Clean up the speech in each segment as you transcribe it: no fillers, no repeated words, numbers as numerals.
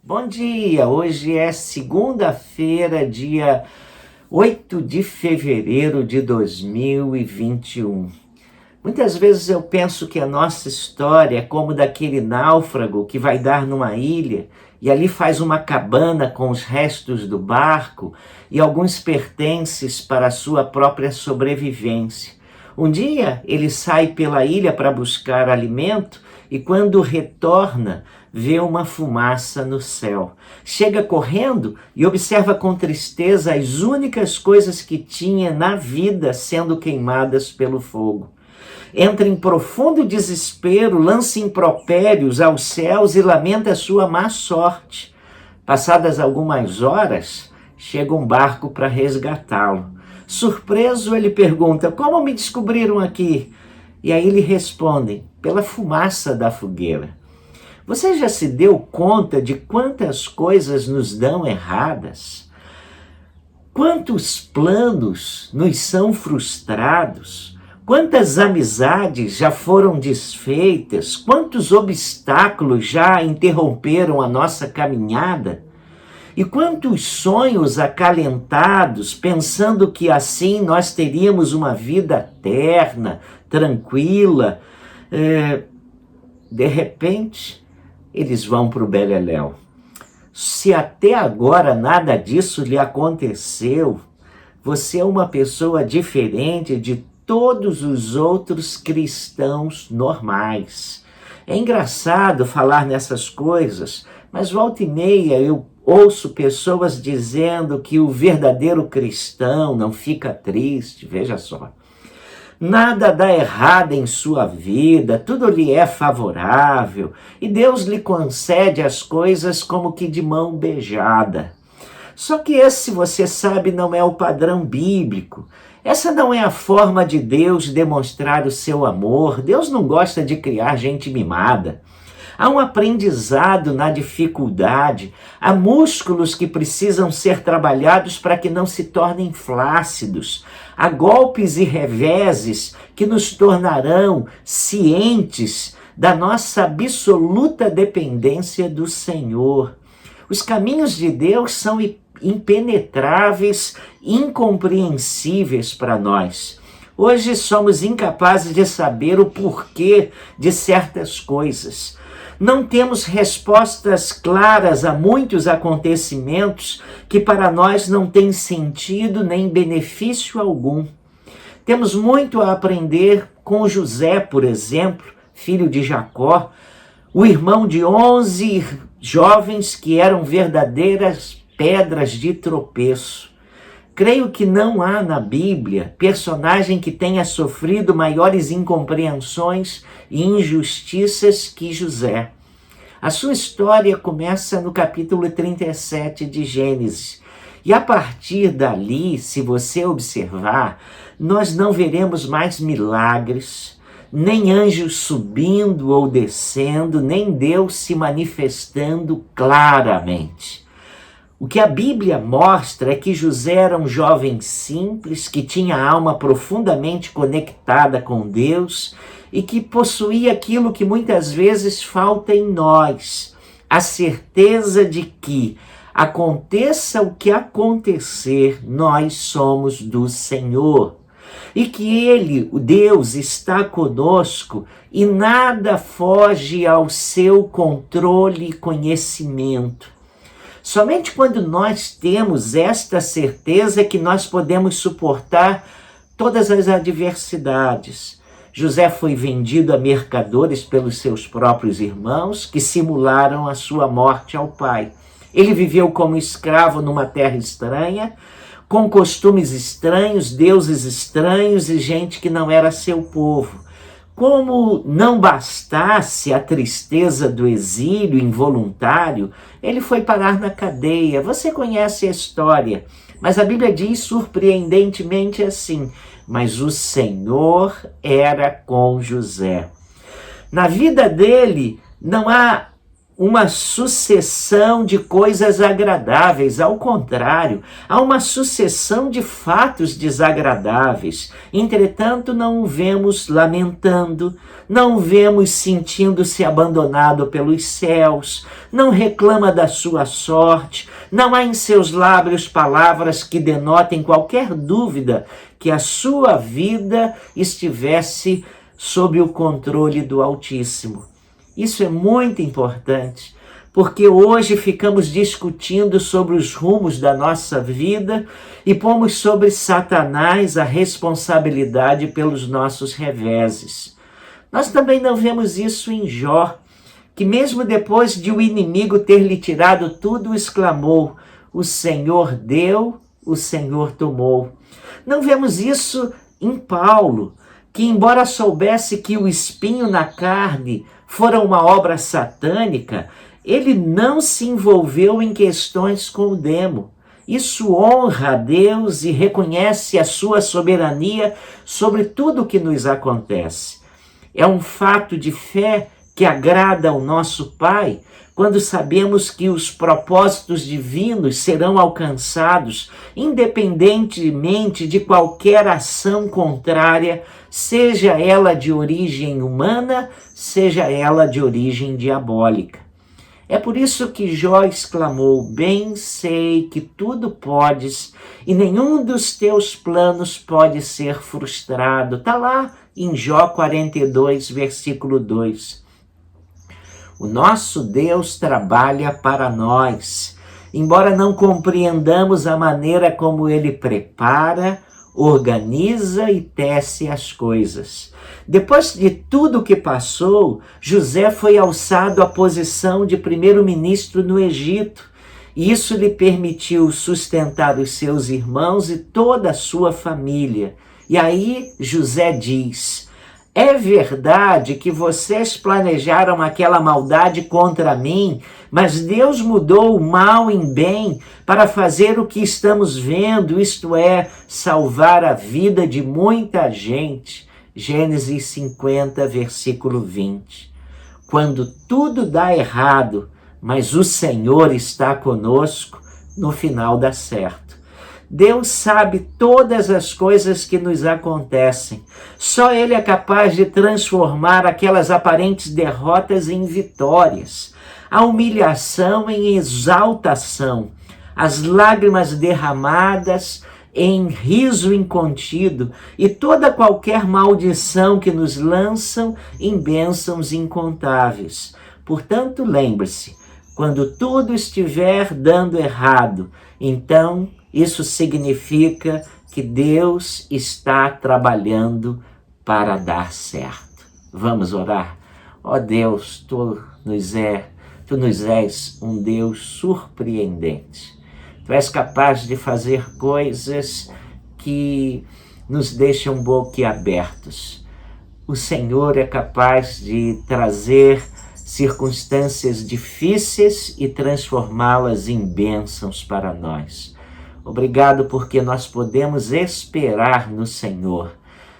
Bom dia! Hoje é segunda-feira, dia 8 de fevereiro de 2021. Muitas vezes eu penso que a nossa história é como daquele náufrago que vai dar numa ilha e ali faz uma cabana com os restos do barco e alguns pertences para a sua própria sobrevivência. Um dia ele sai pela ilha para buscar alimento e quando retorna, vê uma fumaça no céu. Chega correndo e observa com tristeza as únicas coisas que tinha na vida sendo queimadas pelo fogo. Entra em profundo desespero, lança impropérios aos céus e lamenta a sua má sorte. Passadas algumas horas, chega um barco para resgatá-lo. Surpreso, ele pergunta: como me descobriram aqui? E aí lhe respondem: pela fumaça da fogueira. Você já se deu conta de quantas coisas nos dão erradas? Quantos planos nos são frustrados? Quantas amizades já foram desfeitas? Quantos obstáculos já interromperam a nossa caminhada? E quantos sonhos acalentados, pensando que assim nós teríamos uma vida eterna, tranquila, de repente eles vão para o beleléu. Se até agora nada disso lhe aconteceu, você é uma pessoa diferente de todos os outros cristãos normais. É engraçado falar nessas coisas, mas volta e meia eu ouço pessoas dizendo que o verdadeiro cristão não fica triste, veja só. Nada dá errado em sua vida, tudo lhe é favorável e Deus lhe concede as coisas como que de mão beijada. Só que esse, você sabe, não é o padrão bíblico. Essa não é a forma de Deus demonstrar o seu amor. Deus não gosta de criar gente mimada. Há um aprendizado na dificuldade, há músculos que precisam ser trabalhados para que não se tornem flácidos, há golpes e reveses que nos tornarão cientes da nossa absoluta dependência do Senhor. Os caminhos de Deus são impenetráveis, incompreensíveis para nós. Hoje somos incapazes de saber o porquê de certas coisas. Não temos respostas claras a muitos acontecimentos que para nós não têm sentido nem benefício algum. Temos muito a aprender com José, por exemplo, filho de Jacó, o irmão de 11 jovens que eram verdadeiras pedras de tropeço. Creio que não há na Bíblia personagem que tenha sofrido maiores incompreensões e injustiças que José. A sua história começa no capítulo 37 de Gênesis. E a partir dali, se você observar, nós não veremos mais milagres, nem anjos subindo ou descendo, nem Deus se manifestando claramente. O que a Bíblia mostra é que José era um jovem simples, que tinha a alma profundamente conectada com Deus e que possuía aquilo que muitas vezes falta em nós, a certeza de que, aconteça o que acontecer, nós somos do Senhor. E que Ele, o Deus, está conosco e nada foge ao seu controle e conhecimento. Somente quando nós temos esta certeza é que nós podemos suportar todas as adversidades. José foi vendido a mercadores pelos seus próprios irmãos, que simularam a sua morte ao pai. Ele viveu como escravo numa terra estranha, com costumes estranhos, deuses estranhos e gente que não era seu povo. Como não bastasse a tristeza do exílio involuntário, ele foi parar na cadeia. Você conhece a história, mas a Bíblia diz surpreendentemente assim: mas o Senhor era com José. Na vida dele não há uma sucessão de coisas agradáveis. Ao contrário, há uma sucessão de fatos desagradáveis. Entretanto, não o vemos lamentando, não o vemos sentindo-se abandonado pelos céus, não reclama da sua sorte, não há em seus lábios palavras que denotem qualquer dúvida que a sua vida estivesse sob o controle do Altíssimo. Isso é muito importante, porque hoje ficamos discutindo sobre os rumos da nossa vida e pomos sobre Satanás a responsabilidade pelos nossos reveses. Nós também não vemos isso em Jó, que mesmo depois de o inimigo ter lhe tirado tudo, exclamou: o Senhor deu, o Senhor tomou. Não vemos isso em Paulo, que embora soubesse que o espinho na carne fora uma obra satânica, ele não se envolveu em questões com o demo. Isso honra a Deus e reconhece a sua soberania sobre tudo o que nos acontece. É um fato de fé que agrada ao nosso Pai, quando sabemos que os propósitos divinos serão alcançados, independentemente de qualquer ação contrária, seja ela de origem humana, seja ela de origem diabólica. É por isso que Jó exclamou: bem sei que tudo podes e nenhum dos teus planos pode ser frustrado. Está lá em Jó 42, versículo 2. O nosso Deus trabalha para nós, embora não compreendamos a maneira como Ele prepara, organiza e tece as coisas. Depois de tudo que passou, José foi alçado à posição de primeiro-ministro no Egito, e isso lhe permitiu sustentar os seus irmãos e toda a sua família. E aí José diz: é verdade que vocês planejaram aquela maldade contra mim, mas Deus mudou o mal em bem para fazer o que estamos vendo, isto é, salvar a vida de muita gente. Gênesis 50, versículo 20. Quando tudo dá errado, mas o Senhor está conosco, no final dá certo. Deus sabe todas as coisas que nos acontecem. Só Ele é capaz de transformar aquelas aparentes derrotas em vitórias, a humilhação em exaltação, as lágrimas derramadas em riso incontido e toda qualquer maldição que nos lançam em bênçãos incontáveis. Portanto, lembre-se, quando tudo estiver dando errado, então isso significa que Deus está trabalhando para dar certo. Vamos orar? Ó Deus, Tu nos és um Deus surpreendente. Tu és capaz de fazer coisas que nos deixam boquiabertos. O Senhor é capaz de trazer circunstâncias difíceis e transformá-las em bênçãos para nós. Obrigado porque nós podemos esperar no Senhor,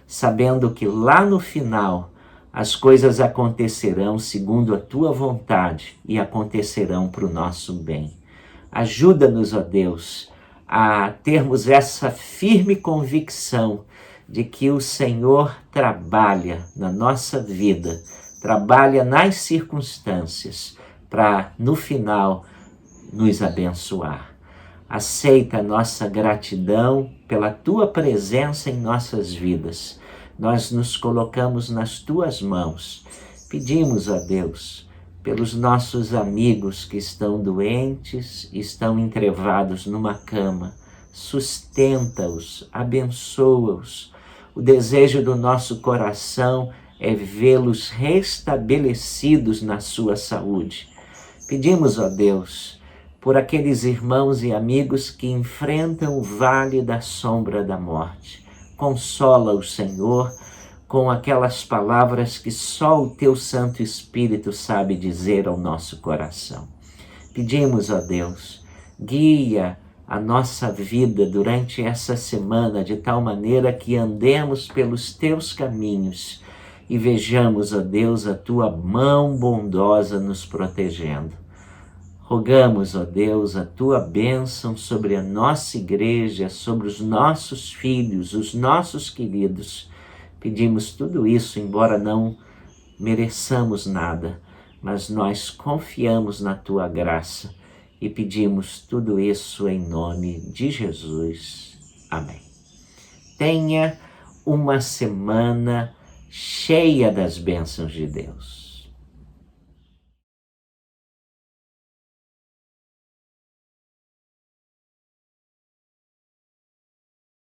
sabendo que lá no final as coisas acontecerão segundo a Tua vontade e acontecerão para o nosso bem. Ajuda-nos, ó Deus, a termos essa firme convicção de que o Senhor trabalha na nossa vida, trabalha nas circunstâncias para, no final, nos abençoar. Aceita a nossa gratidão pela Tua presença em nossas vidas. Nós nos colocamos nas Tuas mãos. Pedimos a Deus pelos nossos amigos que estão doentes, estão entrevados numa cama. Sustenta-os, abençoa-os. O desejo do nosso coração é vê-los restabelecidos na sua saúde. Pedimos, ó Deus, por aqueles irmãos e amigos que enfrentam o vale da sombra da morte. Consola-os, Senhor, com aquelas palavras que só o Teu Santo Espírito sabe dizer ao nosso coração. Pedimos, ó Deus, guia a nossa vida durante essa semana de tal maneira que andemos pelos Teus caminhos e vejamos, ó Deus, a tua mão bondosa nos protegendo. Rogamos, ó Deus, a tua bênção sobre a nossa igreja, sobre os nossos filhos, os nossos queridos. Pedimos tudo isso, embora não mereçamos nada, mas nós confiamos na tua graça e pedimos tudo isso em nome de Jesus. Amém. Tenha uma semana cheia das bênçãos de Deus.